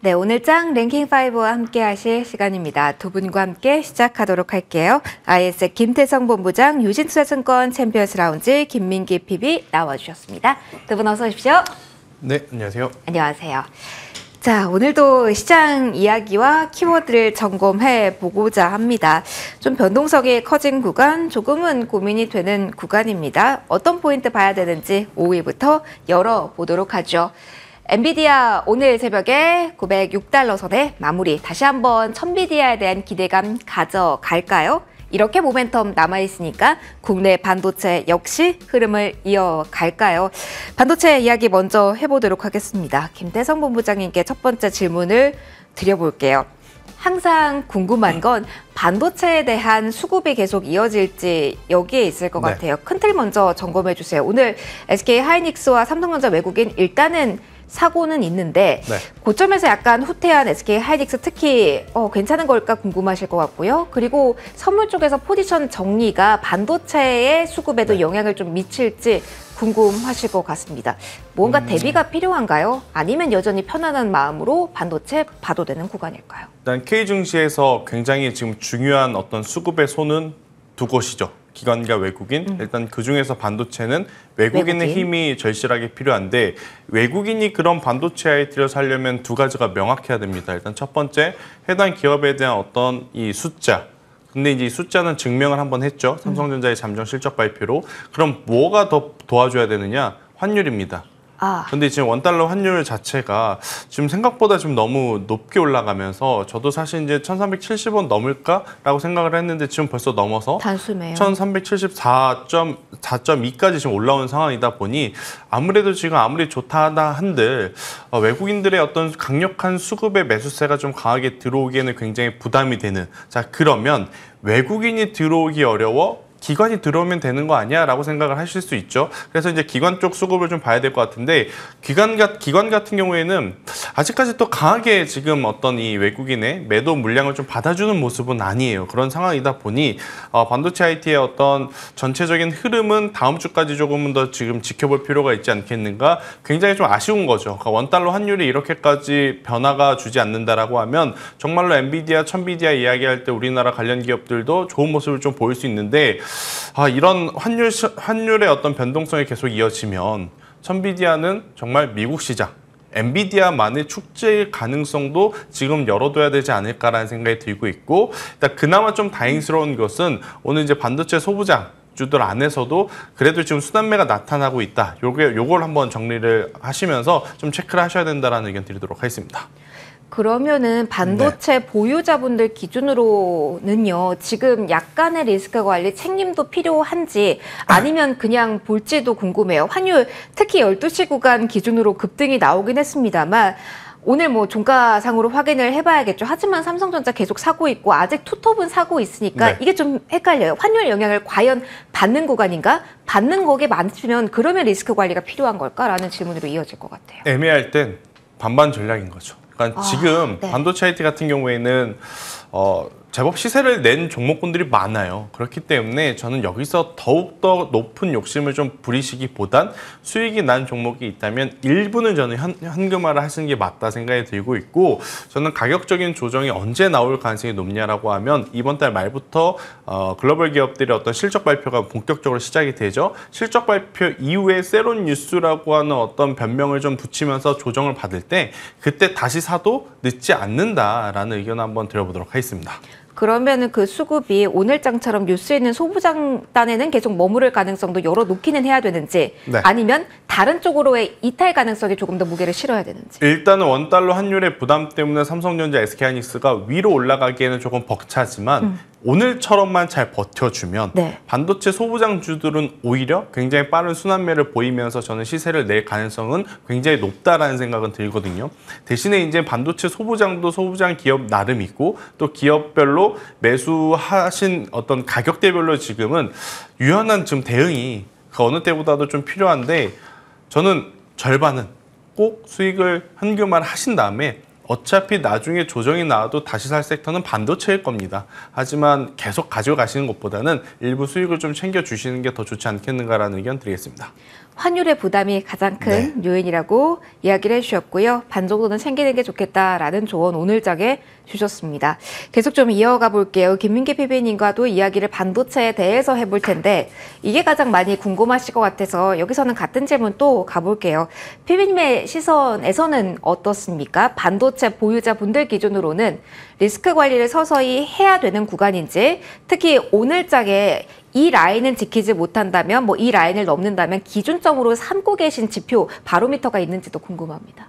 네, 오늘 장 랭킹5와 함께 하실 시간입니다. 두 분과 함께 시작하도록 할게요. IS의 김태성 본부장, 유진투자증권 챔피언스 라운지 김민기 PB 나와주셨습니다. 두 분 어서 오십시오. 네, 안녕하세요. 안녕하세요. 자, 오늘도 시장 이야기와 키워드를 점검해 보고자 합니다. 좀 변동성이 커진 구간, 조금은 고민이 되는 구간입니다. 어떤 포인트 봐야 되는지 5위부터 열어보도록 하죠. 엔비디아 오늘 새벽에 906달러 선에 마무리. 다시 한번 천비디아에 대한 기대감 가져갈까요? 이렇게 모멘텀 남아있으니까 국내 반도체 역시 흐름을 이어갈까요? 반도체 이야기 먼저 해보도록 하겠습니다. 김태성 본부장님께 첫 번째 질문을 드려볼게요. 항상 궁금한 건 반도체에 대한 수급이 계속 이어질지 여기에 있을 것 같아요. 큰 틀 먼저 점검해 주세요. 오늘 SK 하이닉스와 삼성전자 외국인 일단은 사고는 있는데 고점에서 약간 후퇴한 SK 하이닉스 특히 괜찮은 걸까 궁금하실 것 같고요. 그리고 선물 쪽에서 포지션 정리가 반도체의 수급에도 영향을 좀 미칠지 궁금하실 것 같습니다. 뭔가 대비가 필요한가요? 아니면 여전히 편안한 마음으로 반도체 봐도 되는 구간일까요? 일단 K증시에서 굉장히 지금 중요한 어떤 수급의 손은 두 곳이죠. 기관과 외국인. 일단 그중에서 반도체는 외국인의 힘이 절실하게 필요한데 외국인이 그런 반도체 IT를 살려면 두 가지가 명확해야 됩니다. 일단 첫 번째, 해당 기업에 대한 어떤 이 숫자. 근데 이제 이 숫자는 증명을 한번 했죠. 삼성전자의 잠정 실적 발표로. 그럼 뭐가 더 도와줘야 되느냐? 환율입니다. 근데 지금 원달러 환율 자체가 지금 생각보다 좀 너무 높게 올라가면서 저도 사실 이제 1370원 넘을까라고 생각을 했는데 지금 벌써 넘어서 단숨에요. 1374.2까지 지금 올라온 상황이다 보니 아무래도 지금 아무리 좋다 한들 외국인들의 어떤 강력한 수급의 매수세가 좀 강하게 들어오기에는 굉장히 부담이 되는. 자, 그러면 외국인이 들어오기 어려워 기관이 들어오면 되는 거 아니야? 라고 생각을 하실 수 있죠. 그래서 이제 기관 쪽 수급을 좀 봐야 될 것 같은데 기관 같은 경우에는 아직까지 또 강하게 지금 어떤 이 외국인의 매도 물량을 좀 받아주는 모습은 아니에요. 그런 상황이다 보니 반도체 IT의 어떤 전체적인 흐름은 다음 주까지 조금은 더 지금 지켜볼 필요가 있지 않겠는가? 굉장히 좀 아쉬운 거죠. 그러니까 원달러 환율이 이렇게까지 변화가 주지 않는다라고 하면 정말로 엔비디아, 천비디아 이야기할 때 우리나라 관련 기업들도 좋은 모습을 좀 보일 수 있는데 이런 환율의 어떤 변동성이 계속 이어지면 천비디아는 정말 미국 시장, 엔비디아만의 축제일 가능성도 지금 열어둬야 되지 않을까라는 생각이 들고 있고 일단 그나마 좀 다행스러운 것은 오늘 이제 반도체 소부장 주들 안에서도 그래도 지금 수단매가 나타나고 있다. 요걸 한번 정리를 하시면서 좀 체크를 하셔야 된다라는 의견 드리도록 하겠습니다. 그러면은 반도체 보유자분들 기준으로는요, 지금 약간의 리스크 관리 책임도 필요한지 아니면 그냥 볼지도 궁금해요. 환율 특히 12시 구간 기준으로 급등이 나오긴 했습니다만 오늘 뭐 종가상으로 확인을 해봐야겠죠. 하지만 삼성전자 계속 사고 있고 아직 투톱은 사고 있으니까 이게 좀 헷갈려요. 환율 영향을 과연 받는 구간인가? 받는 거게 많으면 그러면 리스크 관리가 필요한 걸까라는 질문으로 이어질 것 같아요. 애매할 땐 반반 전략인 거죠. 그러니까 지금 반도체 IT 같은 경우에는 제법 시세를 낸 종목군들이 많아요. 그렇기 때문에 저는 여기서 더욱더 높은 욕심을 좀 부리시기보단 수익이 난 종목이 있다면 일부는 저는 현금화를 하시는 게 맞다 생각이 들고 있고 저는 가격적인 조정이 언제 나올 가능성이 높냐라고 하면 이번 달 말부터 글로벌 기업들의 어떤 실적 발표가 본격적으로 시작이 되죠. 실적 발표 이후에 세론 뉴스라고 하는 어떤 변명을 좀 붙이면서 조정을 받을 때 그때 다시 사도 늦지 않는다라는 의견 한번 드려보도록 하겠습니다. 그러면은 그 수급이 오늘장처럼 뉴스에 있는 소부장단에는 계속 머무를 가능성도 열어놓기는 해야 되는지 아니면 다른 쪽으로의 이탈 가능성에 조금 더 무게를 실어야 되는지. 일단은 원달러 환율의 부담 때문에 삼성전자, SK하이닉스가 위로 올라가기에는 조금 벅차지만 오늘처럼만 잘 버텨주면 반도체 소부장주들은 오히려 굉장히 빠른 순환매를 보이면서 저는 시세를 낼 가능성은 굉장히 높다라는 생각은 들거든요. 대신에 이제 반도체 소부장도 소부장 기업 나름이고 또 기업별로 매수하신 어떤 가격대별로 지금은 유연한 지금 대응이 그 어느 때보다도 좀 필요한데 저는 절반은 꼭 수익을 현금화를 하신 다음에 어차피 나중에 조정이 나와도 다시 살 섹터는 반도체일 겁니다. 하지만 계속 가져가시는 것보다는 일부 수익을 좀 챙겨주시는 게 더 좋지 않겠는가라는 의견 드리겠습니다. 환율의 부담이 가장 큰 요인이라고 이야기를 해주셨고요. 반 정도는 챙기는 게 좋겠다라는 조언 오늘장에 주셨습니다. 계속 좀 이어가 볼게요. 김민기 PB님과도 이야기를 반도체에 대해서 해볼 텐데 이게 가장 많이 궁금하실 것 같아서 여기서는 같은 질문 또 가볼게요. PB님의 시선에서는 어떻습니까? 반도체 보유자분들 기준으로는 리스크 관리를 서서히 해야 되는 구간인지, 특히 오늘장에 이 라인은 지키지 못한다면, 뭐 이 라인을 넘는다면 기준점으로 삼고 계신 지표, 바로미터가 있는지도 궁금합니다.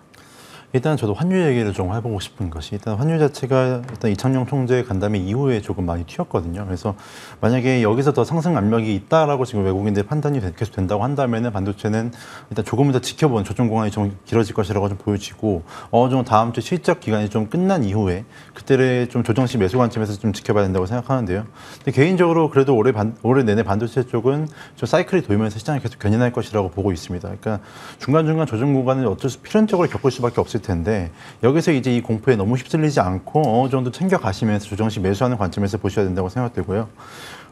일단 저도 환율 얘기를 좀 해보고 싶은 것이, 일단 환율 자체가 일단 이창용 총재 간담회 이후에 조금 많이 튀었거든요. 그래서 만약에 여기서 더 상승 압력이 있다라고 지금 외국인들 판단이 계속 된다고 한다면은 반도체는 일단 조금은 더 지켜본 조정 구간이 좀 길어질 것이라고 좀 보여지고, 어느 정도 다음 주 실적 기간이 좀 끝난 이후에 그때를 좀 조정시 매수 관점에서 좀 지켜봐야 된다고 생각하는데요. 근데 개인적으로 그래도 올해 내내 반도체 쪽은 좀 사이클이 돌면서 시장이 계속 견인할 것이라고 보고 있습니다. 그러니까 중간중간 조정 구간을 어쩔 수 필연적으로 겪을 수밖에 없을 텐데, 여기서 이제 이 공포에 너무 휩쓸리지 않고 어느 정도 챙겨가시면서 조정시 매수하는 관점에서 보셔야 된다고 생각되고요.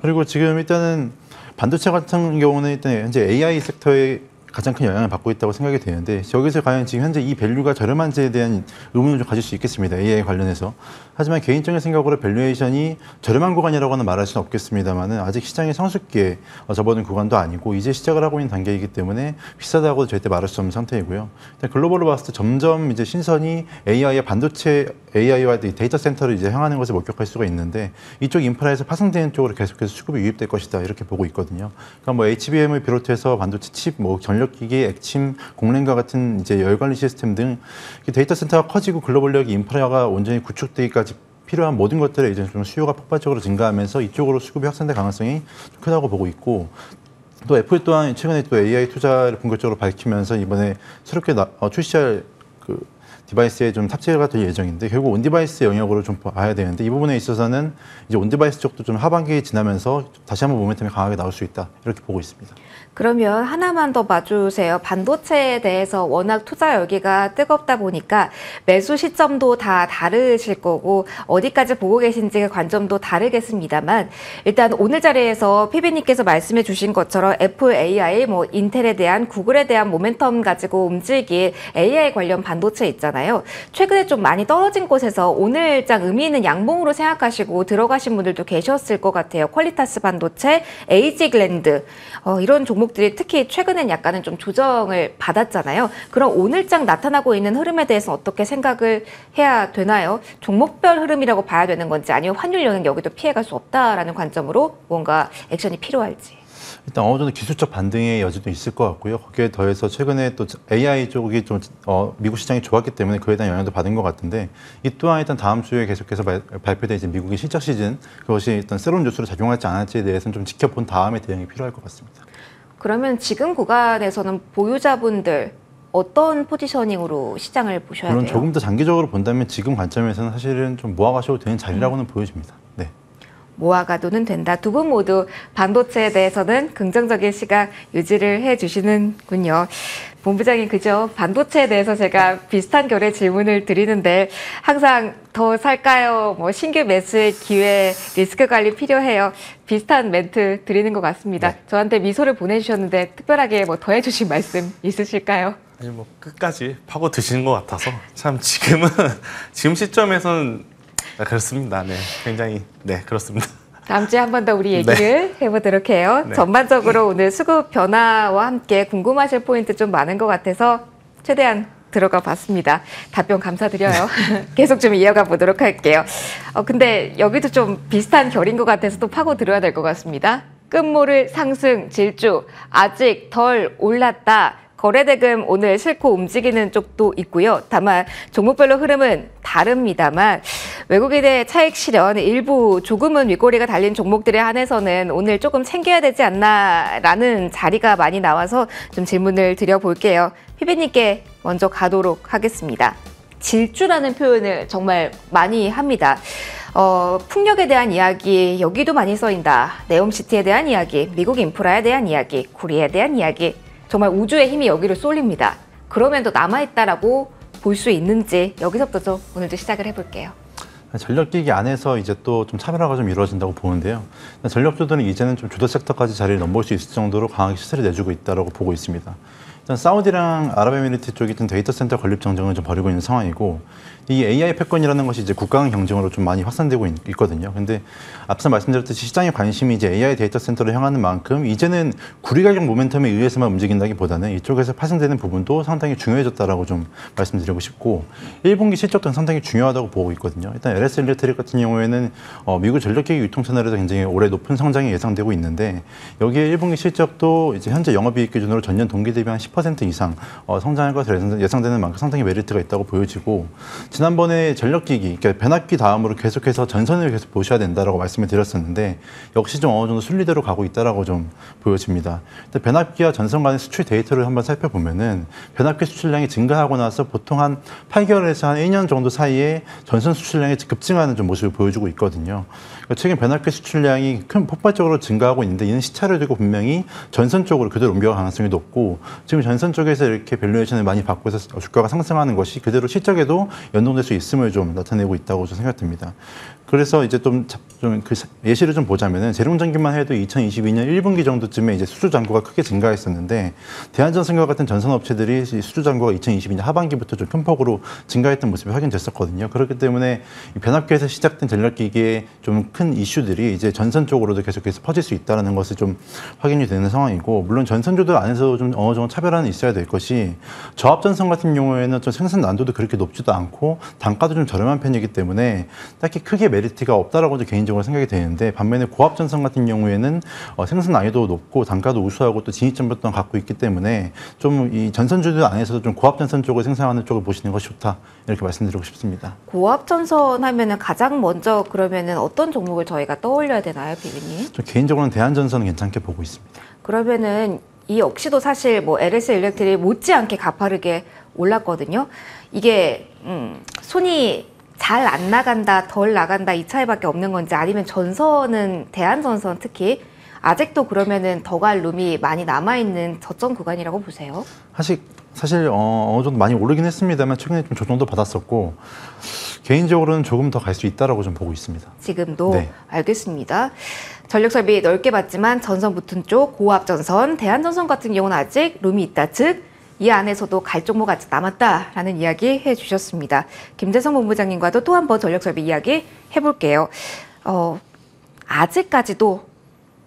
그리고 지금 일단은 반도체 같은 경우는 일단 현재 AI 섹터에 가장 큰 영향을 받고 있다고 생각이 되는데, 여기서 과연 지금 현재 이 밸류가 저렴한지에 대한 의문을 좀 가질 수 있겠습니다. AI 관련해서. 하지만 개인적인 생각으로 밸류에이션이 저렴한 구간이라고는 말할 수는 없겠습니다만, 아직 시장의 성숙기에 접어든 구간도 아니고 이제 시작을 하고 있는 단계이기 때문에 비싸다고 절대 말할 수 없는 상태이고요. 일단 글로벌로 봤을 때 점점 이제 신선이 AI의 반도체, AI와 데이터 센터를 이제 향하는 것을 목격할 수가 있는데, 이쪽 인프라에서 파생되는 쪽으로 계속해서 수급이 유입될 것이다, 이렇게 보고 있거든요. 그러니까 뭐 HBM을 비롯해서 반도체 칩, 뭐 전력기기, 액침, 공랭과 같은 이제 열관리 시스템 등 데이터 센터가 커지고 글로벌력이 인프라가 온전히 구축되기까지 필요한 모든 것들에 이제 좀 수요가 폭발적으로 증가하면서 이쪽으로 수급이 확산될 가능성이 좀 크다고 보고 있고, 또 애플 또한 최근에 또 AI 투자를 본격적으로 밝히면서 이번에 새롭게 출시할 그 디바이스에 좀 탑재가 될 예정인데, 결국 온디바이스 영역으로 좀 봐야 되는데, 이 부분에 있어서는 이제 온디바이스 쪽도 좀 하반기에 지나면서 다시 한번 모멘텀이 강하게 나올 수 있다, 이렇게 보고 있습니다. 그러면 하나만 더 봐주세요. 반도체에 대해서 워낙 투자 열기가 뜨겁다 보니까 매수 시점도 다 다르실 거고 어디까지 보고 계신지 관점도 다르겠습니다만, 일단 오늘 자리에서 PB님께서 말씀해 주신 것처럼 애플 AI, 뭐 인텔에 대한, 구글에 대한 모멘텀 가지고 움직일 AI 관련 반도체 있잖아요. 최근에 좀 많이 떨어진 곳에서 오늘장 의미 있는 양봉으로 생각하시고 들어가신 분들도 계셨을 것 같아요. 퀄리타스 반도체, 에이지글랜드, 이런 종목들이 특히 최근엔 약간은 좀 조정을 받았잖아요. 그럼 오늘장 나타나고 있는 흐름에 대해서 어떻게 생각을 해야 되나요? 종목별 흐름이라고 봐야 되는 건지, 아니면 환율 영향 여기도 피해갈 수 없다라는 관점으로 뭔가 액션이 필요할지. 일단 어느 정도 기술적 반등의 여지도 있을 것 같고요. 거기에 더해서 최근에 또 AI 쪽이 좀 미국 시장이 좋았기 때문에 그에 대한 영향도 받은 것 같은데, 이 또한 일단 다음 주에 계속해서 발표된 이제 미국의 실적 시즌, 그것이 일단 새로운 뉴스로 작용할지 안 할지에 대해서는 좀 지켜본 다음에 대응이 필요할 것 같습니다. 그러면 지금 구간에서는 보유자분들 어떤 포지셔닝으로 시장을 보셔야 물론 돼요? 조금 더 장기적으로 본다면 지금 관점에서는 사실은 좀 모아가셔도 되는 자리라고는 보여집니다. 네. 모아가도는 된다. 두 분 모두 반도체에 대해서는 긍정적인 시각 유지를 해주시는군요. 본부장님, 그죠? 반도체에 대해서 제가 비슷한 결의 질문을 드리는데 항상 더 살까요? 뭐 신규 매수의 기회, 리스크 관리 필요해요. 비슷한 멘트 드리는 것 같습니다. 네. 저한테 미소를 보내주셨는데 특별하게 뭐 더해주신 말씀 있으실까요? 아니 뭐 끝까지 파고 드시는 것 같아서 참 지금 시점에서는 그렇습니다. 네, 굉장히 네 그렇습니다. 다음 주에 한 번 더 우리 얘기를 해보도록 해요. 네. 전반적으로 오늘 수급 변화와 함께 궁금하실 포인트 좀 많은 것 같아서 최대한 들어가 봤습니다. 답변 감사드려요. 계속 좀 이어가 보도록 할게요. 근데 여기도 좀 비슷한 결인 것 같아서 또 파고 들어야 될 것 같습니다. 끝모를 상승 질주, 아직 덜 올랐다. 거래대금 오늘 싫고 움직이는 쪽도 있고요. 다만 종목별로 흐름은 다릅니다만 외국인의 차익 실현, 일부 조금은 윗꼬리가 달린 종목들에 한해서는 오늘 조금 챙겨야 되지 않나라는 자리가 많이 나와서 좀 질문을 드려볼게요. PB님께 먼저 가도록 하겠습니다. 질주라는 표현을 정말 많이 합니다. 풍력에 대한 이야기 여기도 많이 쓰인다. 네옴시티에 대한 이야기, 미국 인프라에 대한 이야기, 코리아에 대한 이야기, 정말 우주의 힘이 여기로 쏠립니다. 그러면 더 남아있다라고 볼 수 있는지 여기서부터 좀 오늘도 시작을 해볼게요. 전력기기 안에서 이제 또 좀 차별화가 좀 이루어진다고 보는데요. 전력주들은 이제는 좀 주도 섹터까지 자리를 넘볼 수 있을 정도로 강하게 시세를 내주고 있다고 보고 있습니다. 일단 사우디랑 아랍에미리트 쪽이 좀 데이터 센터 건립 정쟁을 좀 벌이고 있는 상황이고, 이 AI 패권이라는 것이 이제 국가 간 경쟁으로 좀 많이 확산되고 있거든요. 근데 앞서 말씀드렸듯이 시장의 관심이 이제 AI 데이터 센터로 향하는 만큼 이제는 구리 가격 모멘텀에 의해서만 움직인다기보다는 이쪽에서 파생되는 부분도 상당히 중요해졌다라고 좀 말씀드리고 싶고, 1분기 실적도 상당히 중요하다고 보고 있거든요. 일단 LS 일렉트릭 같은 경우에는 미국 전력기기 유통 채널에서 굉장히 올해 높은 성장이 예상되고 있는데, 여기에 1분기 실적도 이제 현재 영업이익 기준으로 전년 동기 대비 한 10% 이상 성장할 것으로 예상되는 만큼 상당히 메리트가 있다고 보여지고, 지난번에 전력기기, 그러니까 변압기 다음으로 계속해서 전선을 계속 보셔야 된다라고 말씀을 드렸었는데, 역시 좀 어느 정도 순리대로 가고 있다라고 좀 보여집니다. 일단 변압기와 전선 간의 수출 데이터를 한번 살펴보면은 변압기 수출량이 증가하고 나서 보통 한 8개월에서 한 1년 정도 사이에 전선 수출량이 급증하는 좀 모습을 보여주고 있거든요. 그러니까 최근 변압기 수출량이 큰 폭발적으로 증가하고 있는데, 이는 시차를 두고 분명히 전선 쪽으로 그대로 옮겨갈 가능성이 높고, 지금 전선 쪽에서 이렇게 밸류에이션을 많이 받고 해서 주가가 상승하는 것이 그대로 실적에도 연동될 수 있음을 좀 나타내고 있다고 좀 생각됩니다. 그래서 이제 좀 그 예시를 좀 보자면은, 재룡전기만 해도 2022년 1분기 정도쯤에 이제 수주 잔고가 크게 증가했었는데, 대한전선과 같은 전선 업체들이 수주 잔고가 2022년 하반기부터 좀 큰 폭으로 증가했던 모습이 확인됐었거든요. 그렇기 때문에 이 변압기에서 시작된 전력기기의 좀 큰 이슈들이 이제 전선 쪽으로도 계속해서 퍼질 수 있다는 것이 좀 확인이 되는 상황이고, 물론 전선주들 안에서 좀 어느 정도 차별화는 있어야 될 것이, 저압전선 같은 경우에는 좀 생산 난도도 그렇게 높지도 않고 단가도 좀 저렴한 편이기 때문에 딱히 크게 메리트가 없다라고 개인적으로 생각이 되는데, 반면에 고압전선 같은 경우에는 생산 난이도 높고 단가도 우수하고 또 진입점도 갖고 있기 때문에 좀 이 전선주들 안에서도 좀 고압전선 쪽을 생산하는 쪽을 보시는 것이 좋다, 이렇게 말씀드리고 싶습니다. 고압전선 하면은 가장 먼저 그러면은 어떤 종목을 저희가 떠올려야 되나요, 비비님? 좀 개인적으로는 대한전선은 괜찮게 보고 있습니다. 그러면은 이 역시도 사실 뭐 LS 일렉트릭 못지않게 가파르게 올랐거든요. 이게 손이 잘 안 나간다, 덜 나간다 이 차이밖에 없는 건지, 아니면 전선은 대한전선 특히 아직도 그러면은 더 갈 룸이 많이 남아있는 저점 구간이라고 보세요? 사실 어느 정도 많이 오르긴 했습니다만 최근에 좀 조정도 받았었고, 개인적으로는 조금 더 갈 수 있다라고 좀 보고 있습니다. 지금도? 네. 알겠습니다. 전력 설비 넓게 받지만 전선 붙은 쪽 고압전선, 대한전선 같은 경우는 아직 룸이 있다. 즉, 이 안에서도 갈 종목 아직 남았다라는 이야기 해주셨습니다. 김재성 본부장님과도 또 한 번 전력 설비 이야기 해볼게요. 아직까지도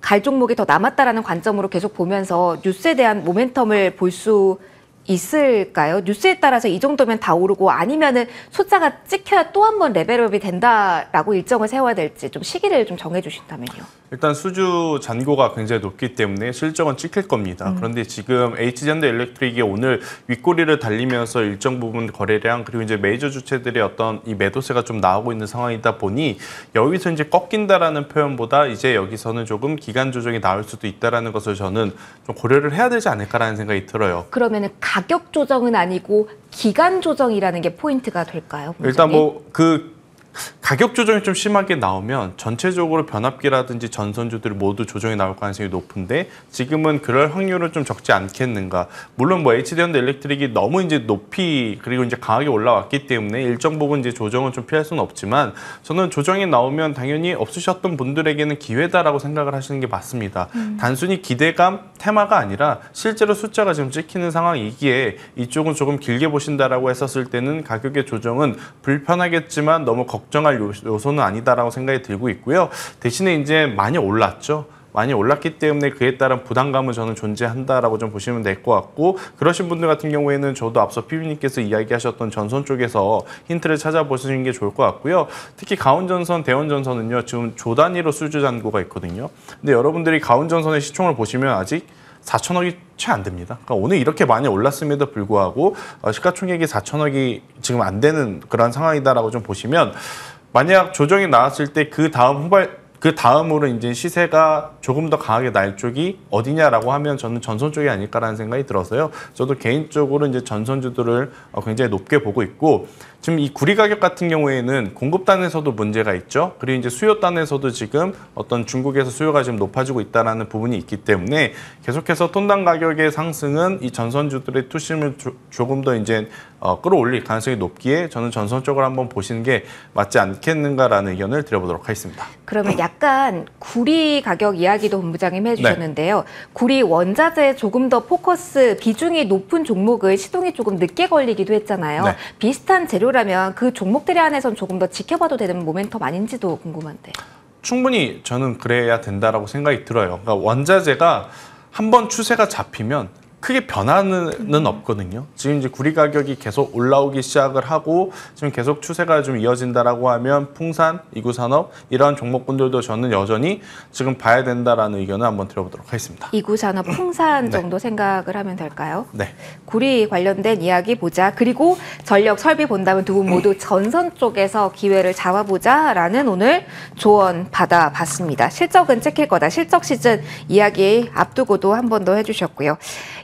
갈 종목이 더 남았다라는 관점으로 계속 보면서 뉴스에 대한 모멘텀을 볼 수 있을까요? 뉴스에 따라서 이 정도면 다 오르고, 아니면은 숫자가 찍혀야 또 한 번 레벨업이 된다라고 일정을 세워야 될지 좀 시기를 좀 정해 주신다면요. 일단 수주 잔고가 굉장히 높기 때문에 실적은 찍힐 겁니다. 그런데 지금 HG현대 일렉트릭이 오늘 윗꼬리를 달리면서 일정 부분 거래량, 그리고 이제 메이저 주체들의 어떤 이 매도세가 좀 나오고 있는 상황이다 보니, 여기서 이제 꺾인다라는 표현보다 이제 여기서는 조금 기간 조정이 나올 수도 있다라는 것을 저는 좀 고려를 해야 되지 않을까라는 생각이 들어요. 그러면은 가격 조정은 아니고 기간 조정이라는 게 포인트가 될까요, 본부장님? 일단 뭐 가격 조정이 좀 심하게 나오면 전체적으로 변압기라든지 전선주들이 모두 조정이 나올 가능성이 높은데, 지금은 그럴 확률은 좀 적지 않겠는가. 물론 뭐 HD현대 일렉트릭이 너무 이제 높이 그리고 이제 강하게 올라왔기 때문에 일정 부분 이제 조정은 좀 피할 수는 없지만, 저는 조정이 나오면 당연히 없으셨던 분들에게는 기회다라고 생각을 하시는 게 맞습니다. 단순히 기대감, 테마가 아니라 실제로 숫자가 지금 찍히는 상황이기에 이쪽은 조금 길게 보신다라고 했었을 때는 가격의 조정은 불편하겠지만 너무 걱정할 요소는 아니다라고 생각이 들고 있고요. 대신에 이제 많이 올랐죠. 많이 올랐기 때문에 그에 따른 부담감은 저는 존재한다라고 좀 보시면 될 것 같고, 그러신 분들 같은 경우에는 저도 앞서 피비님께서 이야기하셨던 전선 쪽에서 힌트를 찾아보시는 게 좋을 것 같고요. 특히 가온전선, 대원전선은요, 지금 조 단위로 수주 잔고가 있거든요. 근데 여러분들이 가온전선의 시총을 보시면 아직 4천억이 채 안 됩니다. 그러니까 오늘 이렇게 많이 올랐음에도 불구하고 시가총액이 4천억이 지금 안 되는 그런 상황이다라고 좀 보시면, 만약 조정이 나왔을 때 그 다음으로 이제 시세가 조금 더 강하게 날 쪽이 어디냐라고 하면 저는 전선 쪽이 아닐까라는 생각이 들어서요. 저도 개인적으로 이제 전선주들을 굉장히 높게 보고 있고, 지금 이 구리 가격 같은 경우에는 공급단에서도 문제가 있죠. 그리고 이제 수요단에서도 지금 어떤 중국에서 수요가 지금 높아지고 있다는 부분이 있기 때문에 계속해서 톤당 가격의 상승은 이 전선주들의 투심을 조금 더 이제 끌어올릴 가능성이 높기에 저는 전선 쪽을 한번 보시는 게 맞지 않겠는가라는 의견을 드려보도록 하겠습니다. 그러면 약간 구리 가격 이야기도 본부장님 해주셨는데요. 구리 원자재에 조금 더 포커스 비중이 높은 종목을 시동이 조금 늦게 걸리기도 했잖아요. 네. 비슷한 재료라면 그 종목들에 한해서는 조금 더 지켜봐도 되는 모멘텀 아닌지도 궁금한데요. 충분히 저는 그래야 된다라고 생각이 들어요. 그러니까 원자재가 한번 추세가 잡히면 크게 변화는 없거든요. 지금 이제 구리 가격이 계속 올라오기 시작을 하고 지금 계속 추세가 좀 이어진다라고 하면 풍산, 이구산업 이러한 종목군들도 저는 여전히 지금 봐야 된다라는 의견을 한번 드려보도록 하겠습니다. 이구산업, 풍산 네. 정도 생각을 하면 될까요? 네. 구리 관련된 이야기 보자. 그리고 전력 설비 본다면 두 분 모두 전선 쪽에서 기회를 잡아보자라는 오늘 조언 받아봤습니다. 실적은 찍힐 거다. 실적 시즌 이야기 앞두고도 한 번 더 해주셨고요.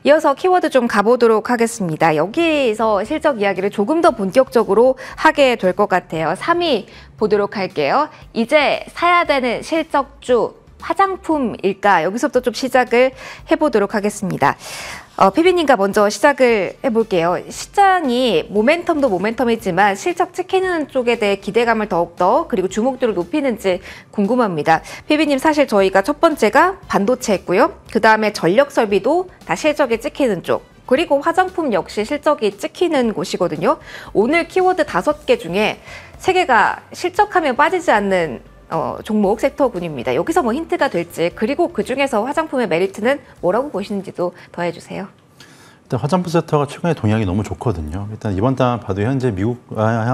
이어서 키워드 좀 가보도록 하겠습니다. 여기서 실적 이야기를 조금 더 본격적으로 하게 될 것 같아요. 3위 보도록 할게요. 이제 사야 되는 실적주 화장품일까? 여기서부터 좀 시작을 해보도록 하겠습니다. 피비님과 먼저 시작을 해볼게요. 시장이 모멘텀도 모멘텀이지만 실적 찍히는 쪽에 대해 기대감을 더욱더 그리고 주목도를 높이는지 궁금합니다. 피비님 사실 저희가 첫 번째가 반도체 했고요. 그 다음에 전력 설비도 다 실적이 찍히는 쪽. 그리고 화장품 역시 실적이 찍히는 곳이거든요. 오늘 키워드 5개 중에 3개가 실적하면 빠지지 않는 종목 섹터군입니다. 여기서 뭐 힌트가 될지 그리고 그중에서 화장품의 메리트는 뭐라고 보시는지도 더해주세요. 일단 화장품 섹터가 최근에 동향이 너무 좋거든요. 일단 이번 달 봐도 현재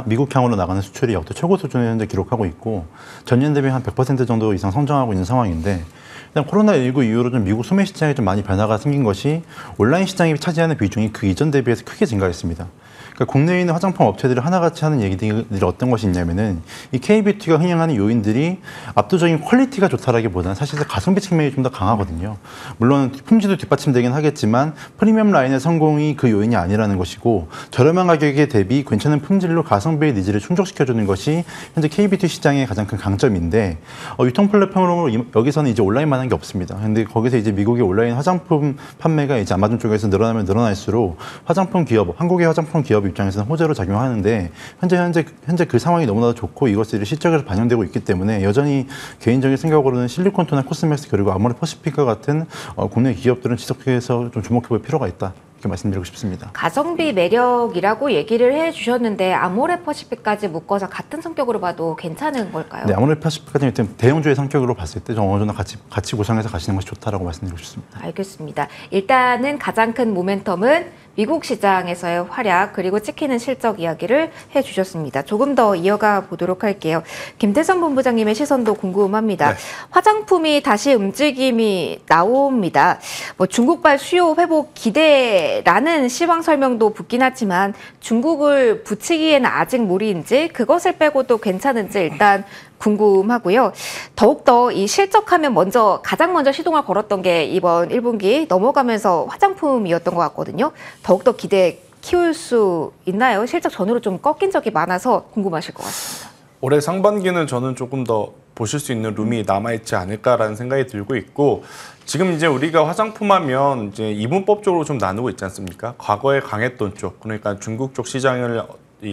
미국향으로 나가는 수출이 역대 최고 수준을 현재 기록하고 있고 전년 대비 한 100% 정도 이상 성장하고 있는 상황인데 일단 코로나19 이후로 좀 미국 소매 시장에 좀 많이 변화가 생긴 것이 온라인 시장이 차지하는 비중이 그 이전 대비해서 크게 증가했습니다. 그러니까 국내에 있는 화장품 업체들이 하나같이 하는 얘기들이 어떤 것이 있냐면은 이 K뷰티가 흥행하는 요인들이 압도적인 퀄리티가 좋다라기보다는 사실 가성비 측면이 좀 더 강하거든요. 물론 품질도 뒷받침되긴 하겠지만 프리미엄 라인의 성공이 그 요인이 아니라는 것이고 저렴한 가격에 대비 괜찮은 품질로 가성비의 니즈를 충족시켜주는 것이 현재 K뷰티 시장의 가장 큰 강점인데 유통 플랫폼으로 여기서는 이제 온라인만한 게 없습니다. 근데 거기서 이제 미국의 온라인 화장품 판매가 이제 아마존 쪽에서 늘어나면 늘어날수록 화장품 기업, 한국의 화장품 기업 입장에서는 호재로 작용하는데 현재 그 상황이 너무나도 좋고 이것들이 실적에서 반영되고 있기 때문에 여전히 개인적인 생각으로는 실리콘토나 코스맥스 그리고 아모레퍼시픽과 같은 국내 기업들은 지속해서 좀 주목해볼 필요가 있다. 이렇게 말씀드리고 싶습니다. 가성비 매력이라고 얘기를 해주셨는데 아모레퍼시픽까지 묶어서 같은 성격으로 봐도 괜찮은 걸까요? 네, 아모레퍼시픽까지 대형주의 성격으로 봤을 때 어느 정도 같이 구성해서 가시는 것이 좋다라고 말씀드리고 싶습니다. 알겠습니다. 일단은 가장 큰 모멘텀은 미국 시장에서의 활약 그리고 찍히는 실적 이야기를 해주셨습니다. 조금 더 이어가 보도록 할게요. 김태선 본부장님의 시선도 궁금합니다. 네. 화장품이 다시 움직임이 나옵니다. 뭐 중국발 수요 회복 기대라는 시황 설명도 붙긴 하지만 중국을 붙이기에는 아직 무리인지 그것을 빼고도 괜찮은지 일단 궁금하고요. 더욱더 이 실적하면 가장 먼저 시동을 걸었던 게 이번 1분기 넘어가면서 화장품이었던 것 같거든요. 더욱더 기대 키울 수 있나요? 실적 전후로 좀 꺾인 적이 많아서 궁금하실 것 같습니다. 올해 상반기는 저는 조금 더 보실 수 있는 룸이 남아있지 않을까라는 생각이 들고 있고 지금 이제 우리가 화장품 하면 이제 이분법적으로 좀 나누고 있지 않습니까? 과거에 강했던 쪽, 그러니까 중국 쪽 시장을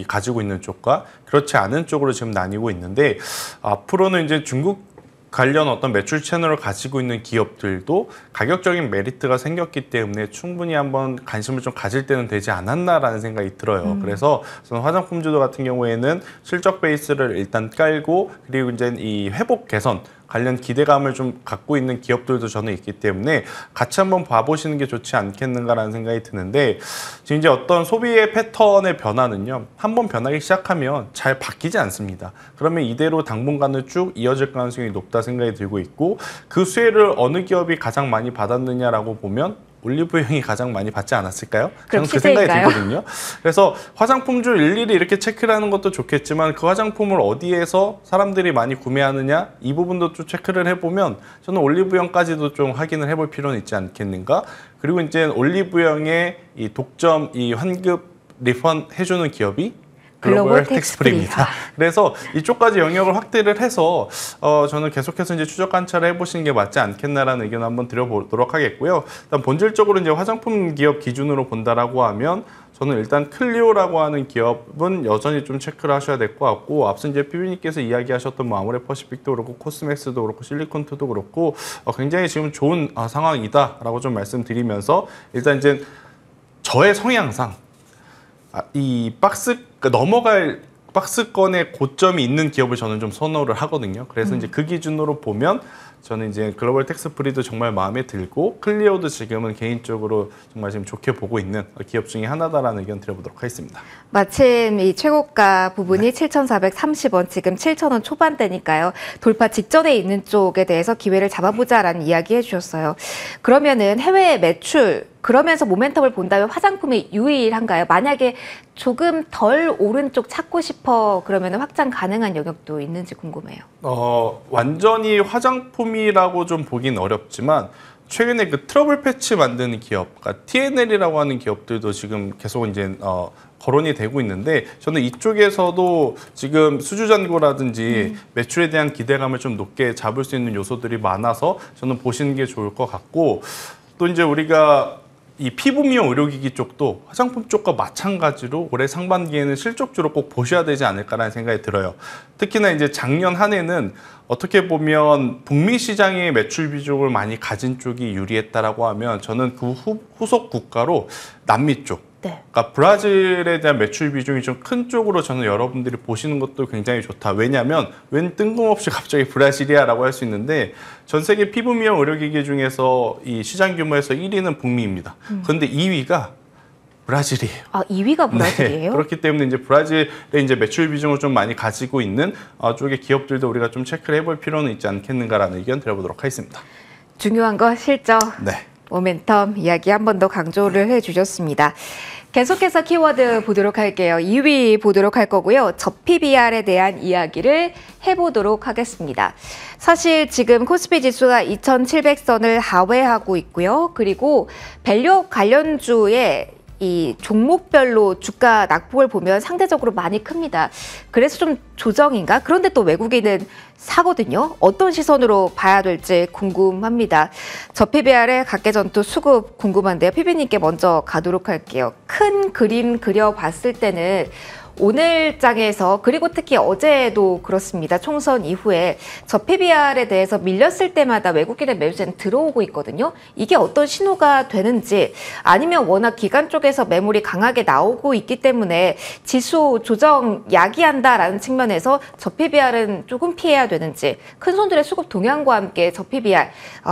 가지고 있는 쪽과 그렇지 않은 쪽으로 지금 나뉘고 있는데 앞으로는 이제 중국 관련 어떤 매출 채널을 가지고 있는 기업들도 가격적인 메리트가 생겼기 때문에 충분히 한번 관심을 좀 가질 때는 되지 않았나라는 생각이 들어요. 그래서 저는 화장품주도 같은 경우에는 실적 베이스를 일단 깔고 그리고 이제 이 회복 개선 관련 기대감을 좀 갖고 있는 기업들도 저는 있기 때문에 같이 한번 봐보시는 게 좋지 않겠는가라는 생각이 드는데 지금 이제 어떤 소비의 패턴의 변화는요 한번 변하기 시작하면 잘 바뀌지 않습니다. 그러면 이대로 당분간은 쭉 이어질 가능성이 높다 생각이 들고 있고 그 수혜를 어느 기업이 가장 많이 받았느냐라고 보면 올리브영이 가장 많이 받지 않았을까요? 저는 그 생각이 들거든요. 그래서 화장품주 일일이 이렇게 체크를 하는 것도 좋겠지만 그 화장품을 어디에서 사람들이 많이 구매하느냐 이 부분도 좀 체크를 해보면 저는 올리브영까지도 좀 확인을 해볼 필요는 있지 않겠는가. 그리고 이제 올리브영의 이 독점, 이 환급 리펀 해주는 기업이 글로벌 텍스프리입니다. 그래서 이쪽까지 영역을 확대를 해서 저는 계속해서 이제 추적 관찰을 해보시는 게 맞지 않겠나라는 의견을 한번 드려보도록 하겠고요. 일단 본질적으로 이제 화장품 기업 기준으로 본다라고 하면 저는 일단 클리오라고 하는 기업은 여전히 좀 체크를 하셔야 될 것 같고, 앞서 이제 피비님께서 이야기하셨던 뭐 아모레퍼시픽도 그렇고 코스맥스도 그렇고 실리콘트도 그렇고 굉장히 지금 좋은 상황이다라고 좀 말씀드리면서, 일단 이제 저의 성향상 이 그러니까 넘어갈 박스권의 고점이 있는 기업을 저는 좀 선호를 하거든요. 그래서 이제 그 기준으로 보면 저는 이제 글로벌 텍스프리도 정말 마음에 들고, 클리오도 지금은 개인적으로 정말 지금 좋게 보고 있는 기업 중에 하나다라는 의견 드려보도록 하겠습니다. 마침 이 최고가 부분이 7,430원, 지금 7,000원 초반대니까요. 돌파 직전에 있는 쪽에 대해서 기회를 잡아보자라는 이야기 해주셨어요. 그러면은 해외 매출, 그러면서 모멘텀을 본다면 화장품이 유일한가요? 만약에 조금 덜 오른쪽 찾고 싶어 그러면 확장 가능한 영역도 있는지 궁금해요. 완전히 화장품이라고 좀 보긴 어렵지만, 최근에 그 트러블 패치 만드는 기업, 그러니까 TNL이라고 하는 기업들도 지금 계속 이제 거론이 되고 있는데, 저는 이쪽에서도 지금 수주잔고라든지 매출에 대한 기대감을 좀 높게 잡을 수 있는 요소들이 많아서 저는 보시는 게 좋을 것 같고, 또 이제 우리가 이 피부 미용 의료기기 쪽도 화장품 쪽과 마찬가지로 올해 상반기에는 실적주로 꼭 보셔야 되지 않을까라는 생각이 들어요. 특히나 이제 작년 한 해는 어떻게 보면 북미 시장의 매출 비중을 많이 가진 쪽이 유리했다라고 하면, 저는 그 후속 국가로 남미 쪽, 그러니까 브라질에 대한 매출 비중이 좀 큰 쪽으로 저는 여러분들이 보시는 것도 굉장히 좋다. 왜냐하면 웬 뜬금없이 갑자기 브라질이야라고 할 수 있는데, 전 세계 피부 미용 의료기기 중에서 이 시장 규모에서 1위는 북미입니다. 그런데 2위가 브라질이에요. 2위가 브라질이에요? 네, 그렇기 때문에 이제 브라질의 이제 매출 비중을 좀 많이 가지고 있는 쪽의 기업들도 우리가 좀 체크를 해볼 필요는 있지 않겠는가라는 의견 드려보도록 하겠습니다. 중요한 거 실적, 네. 모멘텀 이야기 한 번 더 강조를 해주셨습니다. 계속해서 키워드 보도록 할게요. 2위 보도록 할 거고요. 저PBR에 대한 이야기를 해보도록 하겠습니다. 사실 지금 코스피 지수가 2,700선을 하회하고 있고요. 그리고 밸류 관련주의 이 종목별로 주가 낙폭을 보면 상대적으로 많이 큽니다. 그래서 좀 조정인가? 그런데 또 외국인은 사거든요. 어떤 시선으로 봐야 될지 궁금합니다. 저PBR의 각계전투 수급 궁금한데요. 피비님께 먼저 가도록 할게요. 큰 그림 그려봤을 때는 오늘 장에서, 그리고 특히 어제도 그렇습니다. 총선 이후에 저PBR에 대해서 밀렸을 때마다 외국인의 매수세는 들어오고 있거든요. 이게 어떤 신호가 되는지, 아니면 워낙 기관 쪽에서 매물이 강하게 나오고 있기 때문에 지수 조정 야기한다라는 측면에서 저PBR은 조금 피해야 되는지, 큰 손들의 수급 동향과 함께 저PBR,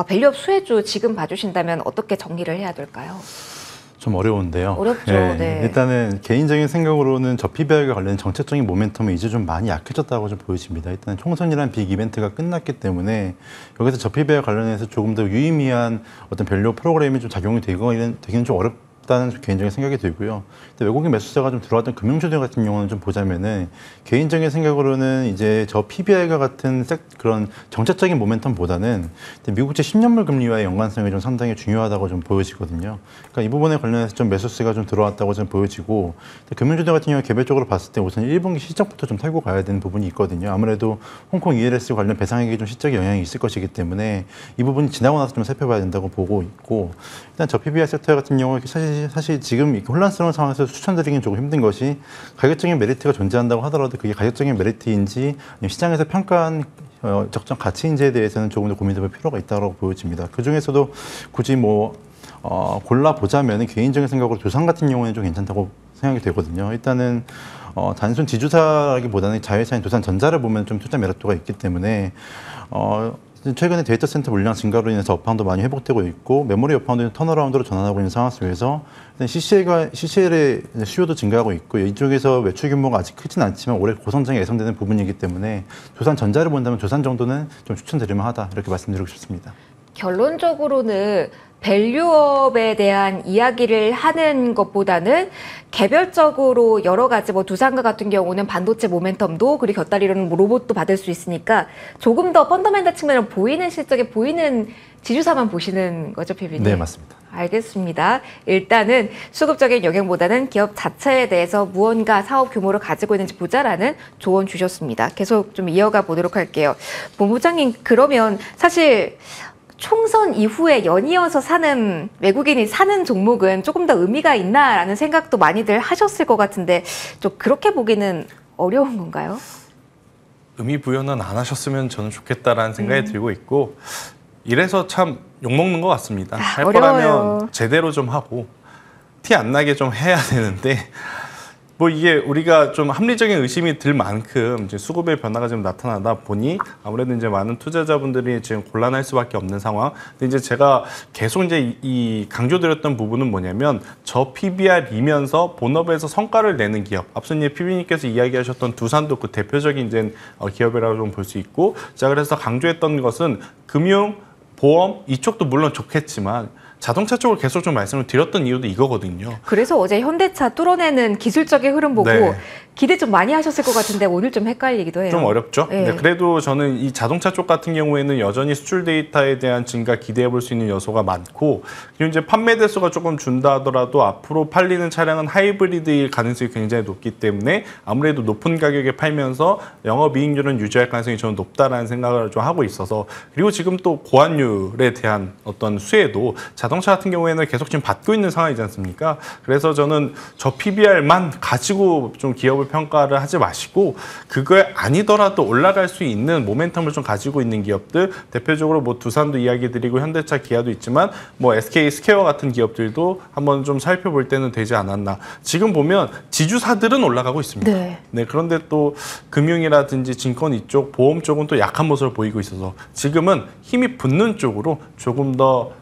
밸류업 수혜주 지금 봐주신다면 어떻게 정리를 해야 될까요? 좀 어려운데요. 어렵죠. 네. 네. 일단은 개인적인 생각으로는 저PBR과 관련된 정책적인 모멘텀이 이제 좀 많이 약해졌다고 좀 보여집니다. 일단 총선이라는 빅 이벤트가 끝났기 때문에 여기서 저PBR 관련해서 조금 더 유의미한 어떤 밸류 프로그램이 좀 작용이 되기는 좀 어렵다는 개인적인 생각이 들고요. 근데 외국인 매수세가 좀 들어왔던 금융주들 같은 경우는 좀 보자면은, 개인적인 생각으로는 이제 저PBR과 같은 그런 정책적인 모멘텀보다는 미국제 10년물 금리와의 연관성이 좀 상당히 중요하다고 좀 보여지거든요. 그러니까 이 부분에 관련해서 좀 매수세가 좀 들어왔다고 좀 보여지고, 금융주들 같은 경우 개별적으로 봤을 때 우선 1분기 실적부터 좀 털고 가야 되는 부분이 있거든요. 아무래도 홍콩 ELS 관련 배상액이 좀 실적에 영향이 있을 것이기 때문에 이 부분이 지나고 나서 좀 살펴봐야 된다고 보고 있고, 일단 저PBR 섹터 같은 경우 사실 지금 이렇게 혼란스러운 상황에서 추천드리기는 조금 힘든 것이, 가격적인 메리트가 존재한다고 하더라도 그게 가격적인 메리트인지 아니면 시장에서 평가한 적정 가치인지에 대해서는 조금 더 고민해볼 필요가 있다고 보여집니다. 그 중에서도 굳이 골라보자면 개인적인 생각으로 두산 같은 경우는 좀 괜찮다고 생각이 되거든요. 일단은 단순 지주사라기보다는 자회사인 두산전자를 보면 좀 투자 매력도가 있기 때문에 최근에 데이터 센터 물량 증가로 인해서 업황도 많이 회복되고 있고, 메모리 업황도 턴어라운드로 전환하고 있는 상황 속에서 CCL의 수요도 증가하고 있고, 이쪽에서 매출 규모가 아직 크진 않지만 올해 고성장이 예상되는 부분이기 때문에 두산전자를 본다면 두산 정도는 좀 추천드릴 만하다, 이렇게 말씀드리고 싶습니다. 결론적으로는 밸류업에 대한 이야기를 하는 것보다는 개별적으로 여러 가지 뭐 두산과 같은 경우는 반도체 모멘텀도 그리고 곁다리로는 뭐 로봇도 받을 수 있으니까 조금 더 펀더멘탈 측면으로 보이는 실적에 보이는 지주사만 보시는 거죠, PB님? 네, 맞습니다. 알겠습니다. 일단은 수급적인 영향보다는 기업 자체에 대해서 무언가 사업 규모를 가지고 있는지 보자라는 조언 주셨습니다. 계속 좀 이어가 보도록 할게요. 본부장님, 그러면 사실 총선 이후에 연이어서 사는 외국인이 사는 종목은 조금 더 의미가 있나라는 생각도 많이들 하셨을 것 같은데 좀 그렇게 보기는 어려운 건가요? 의미 부여는 안 하셨으면 저는 좋겠다라는 생각이 들고 있고 이래서 참 욕먹는 것 같습니다. 할 어려워요. 거라면 제대로 좀 하고 티 안 나게 좀 해야 되는데 뭐 이게 우리가 좀 합리적인 의심이 들 만큼 이제 수급의 변화가 좀 나타나다 보니 아무래도 이제 많은 투자자분들이 지금 곤란할 수밖에 없는 상황. 근데 이제 제가 계속 이제 이 강조드렸던 부분은 뭐냐면 저 PBR이면서 본업에서 성과를 내는 기업. 앞서 이제 PB님께서 이야기하셨던 두산도 그 대표적인 이제 기업이라고 좀 볼 수 있고, 자 그래서 강조했던 것은 금융, 보험 이쪽도 물론 좋겠지만. 자동차 쪽을 계속 좀 말씀을 드렸던 이유도 이거거든요. 그래서 어제 현대차 뚫어내는 기술적인 흐름 보고 네. 기대 좀 많이 하셨을 것 같은데 오늘 좀 헷갈리기도 해요. 좀 어렵죠. 네. 네, 그래도 저는 이 자동차 쪽 같은 경우에는 여전히 수출 데이터에 대한 증가 기대해 볼 수 있는 요소가 많고, 그리고 이제 판매 대수가 조금 준다 하더라도 앞으로 팔리는 차량은 하이브리드일 가능성이 굉장히 높기 때문에 아무래도 높은 가격에 팔면서 영업이익률은 유지할 가능성이 저는 높다라는 생각을 좀 하고 있어서, 그리고 지금 또 고환율에 대한 어떤 수혜도 자동차 같은 경우에는 계속 지금 받고 있는 상황이지 않습니까? 그래서 저는 저 PBR만 가지고 좀 기업을 평가를 하지 마시고 그거 아니더라도 올라갈 수 있는 모멘텀을 좀 가지고 있는 기업들, 대표적으로 뭐 두산도 이야기 드리고 현대차, 기아도 있지만 뭐 SK 스퀘어 같은 기업들도 한번 좀 살펴볼 때는 되지 않았나. 지금 보면 지주사들은 올라가고 있습니다. 네, 그런데 또 금융이라든지 증권 이쪽, 보험 쪽은 또 약한 모습을 보이고 있어서 지금은 힘이 붙는 쪽으로 조금 더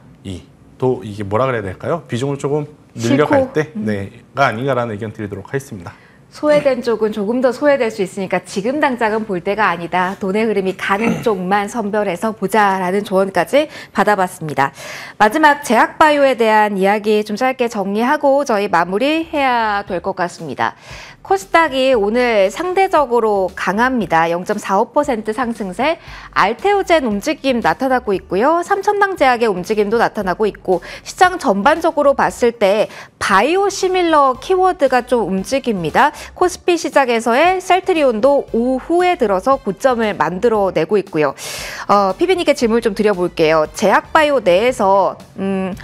또 이게 뭐라 그래야 될까요? 비중을 조금 늘려갈 때가 아닌가라는 의견 드리도록 하겠습니다. 소외된 쪽은 조금 더 소외될 수 있으니까 지금 당장은 볼 때가 아니다. 돈의 흐름이 가는 쪽만 선별해서 보자라는 조언까지 받아봤습니다. 마지막 제약바이오에 대한 이야기 좀 짧게 정리하고 저희 마무리해야 될 것 같습니다. 코스닥이 오늘 상대적으로 강합니다. 0.45% 상승세, 알테오젠 움직임 나타나고 있고요. 삼천당제약의 움직임도 나타나고 있고, 시장 전반적으로 봤을 때 바이오 시밀러 키워드가 좀 움직입니다. 코스피 시장에서의 셀트리온도 오후에 들어서 고점을 만들어내고 있고요. PB님께 질문 좀 드려볼게요. 제약바이오 내에서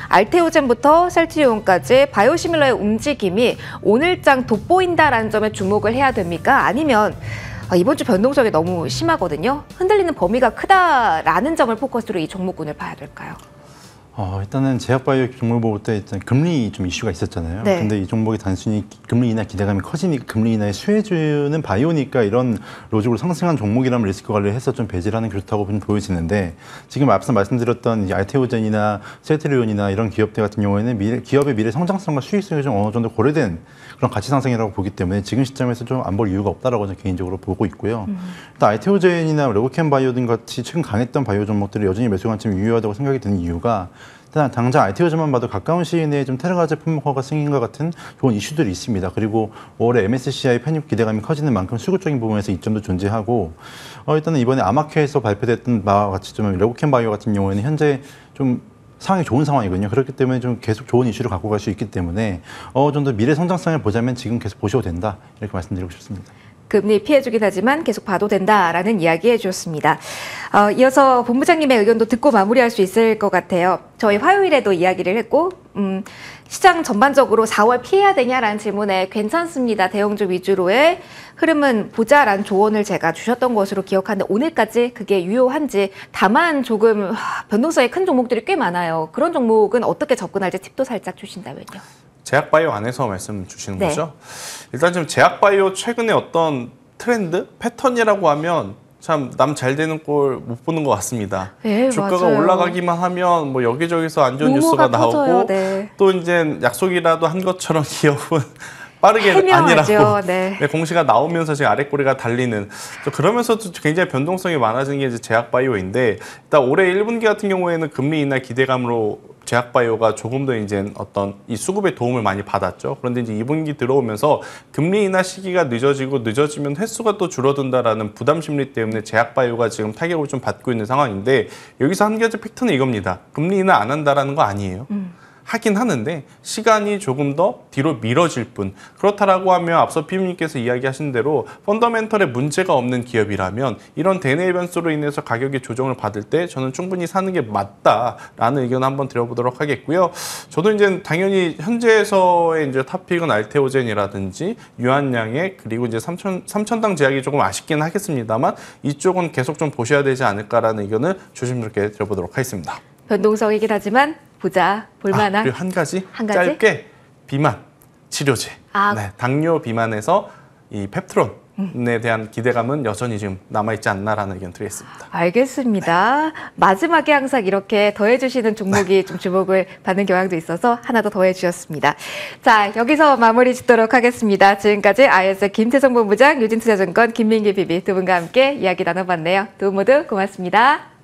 알테오젠부터 셀트리온까지 바이오 시밀러의 움직임이 오늘장 돋보인다라는 점에 주목을 해야 됩니까? 아니면 이번 주 변동성이 너무 심하거든요. 흔들리는 범위가 크다라는 점을 포커스로 이 종목군을 봐야 될까요? 일단은 제약바이오 종목을 볼 때 일단 금리 좀 이슈가 있었잖아요. 네. 근데 이 종목이 단순히 금리 인하 기대감이 커지니까 금리 인하에 수혜주는 바이오니까 이런 로직으로 상승한 종목이라면 리스크 관리를 해서 좀 배제하는 게 좋다고 보여지는데, 지금 앞서 말씀드렸던 알테오젠이나 셀트리온이나 이런 기업들 같은 경우에는 기업의 미래 성장성과 수익성이 좀 어느 정도 고려된 그런 가치 상승이라고 보기 때문에 지금 시점에서 좀 안 볼 이유가 없다라고 저는 개인적으로 보고 있고요. 일단 알테오젠이나 레고캠 바이오 등 같이 최근 강했던 바이오 종목들이 여전히 매수 관점이 유효하다고 생각이 드는 이유가, 일단 당장 알테오젠만 봐도 가까운 시일 내에 좀 테라가제 품목화가 승인과 같은 좋은 이슈들이 있습니다. 그리고 올해 MSCI 편입 기대감이 커지는 만큼 수급적인 부분에서 이점도 존재하고, 일단은 이번에 아마케에서 발표됐던 바와 같이 좀 레고캠 바이오 같은 경우에는 현재 좀 상황이 좋은 상황이거든요. 그렇기 때문에 좀 계속 좋은 이슈를 갖고 갈 수 있기 때문에 어느 정도 미래 성장성을 보자면 지금 계속 보셔도 된다, 이렇게 말씀드리고 싶습니다. 금리 피해주긴 하지만 계속 봐도 된다라는 이야기 해주셨습니다. 이어서 본부장님의 의견도 듣고 마무리할 수 있을 것 같아요. 저희 화요일에도 이야기를 했고, 시장 전반적으로 4월 피해야 되냐라는 질문에 괜찮습니다. 대형주 위주로의 흐름은 보자라는 조언을 제가 주셨던 것으로 기억하는데 오늘까지 그게 유효한지, 다만 조금 변동성이 큰 종목들이 꽤 많아요. 그런 종목은 어떻게 접근할지 팁도 살짝 주신다면요. 제약바이오 안에서 말씀 주시는 거죠? 일단 지금 제약바이오 최근에 어떤 트렌드, 패턴이라고 하면 참 남 잘 되는 꼴 못 보는 것 같습니다. 네, 주가가 맞아요. 올라가기만 하면 뭐 여기저기서 안 좋은 뉴스가 나오고 또 이제 약속이라도 한 것처럼 기업은 빠르게 해명하죠. 아니라고 네. 공시가 나오면서 지금 아랫꼬리가 달리는, 그러면서도 굉장히 변동성이 많아진 게 이제 제약바이오인데, 일단 올해 1분기 같은 경우에는 금리 인하 기대감으로 제약바이오가 조금 더 이제 어떤 이 수급의 도움을 많이 받았죠. 그런데 이제 2분기 들어오면서 금리 인하 시기가 늦어지면 횟수가 또 줄어든다라는 부담 심리 때문에 제약바이오가 지금 타격을 좀 받고 있는 상황인데 여기서 한 가지 팩트는 이겁니다. 금리 인하 안 한다라는 거 아니에요. 하긴 하는데 시간이 조금 더 뒤로 미뤄질 뿐. 그렇다라고 하면 앞서 피디님께서 이야기하신 대로 펀더멘털에 문제가 없는 기업이라면 이런 대내의 변수로 인해서 가격의 조정을 받을 때 저는 충분히 사는 게 맞다라는 의견 한번 드려보도록 하겠고요. 저도 이제 당연히 현재에서의 이제 탑픽은 알테오젠이라든지 유한양액 그리고 이제 삼천당 제약이 조금 아쉽긴 하겠습니다만 이쪽은 계속 좀 보셔야 되지 않을까라는 의견을 조심스럽게 드려보도록 하겠습니다. 변동성이긴 하지만 보자 볼만한. 그리고 한 가지 한 가지? 짧게 비만 치료제. 아. 네, 당뇨 비만에서 이 펩트론에 대한 기대감은 여전히 지금 남아있지 않나라는 의견 드리겠습니다. 알겠습니다. 마지막에 항상 이렇게 더해주시는 종목이 좀 주목을 받는 경향도 있어서 하나 더 더해주셨습니다. 자, 여기서 마무리 짓도록 하겠습니다. 지금까지 IS 김태성 본부장, 유진투자증권 김민기 PB 두 분과 함께 이야기 나눠봤네요. 두 분 모두 고맙습니다.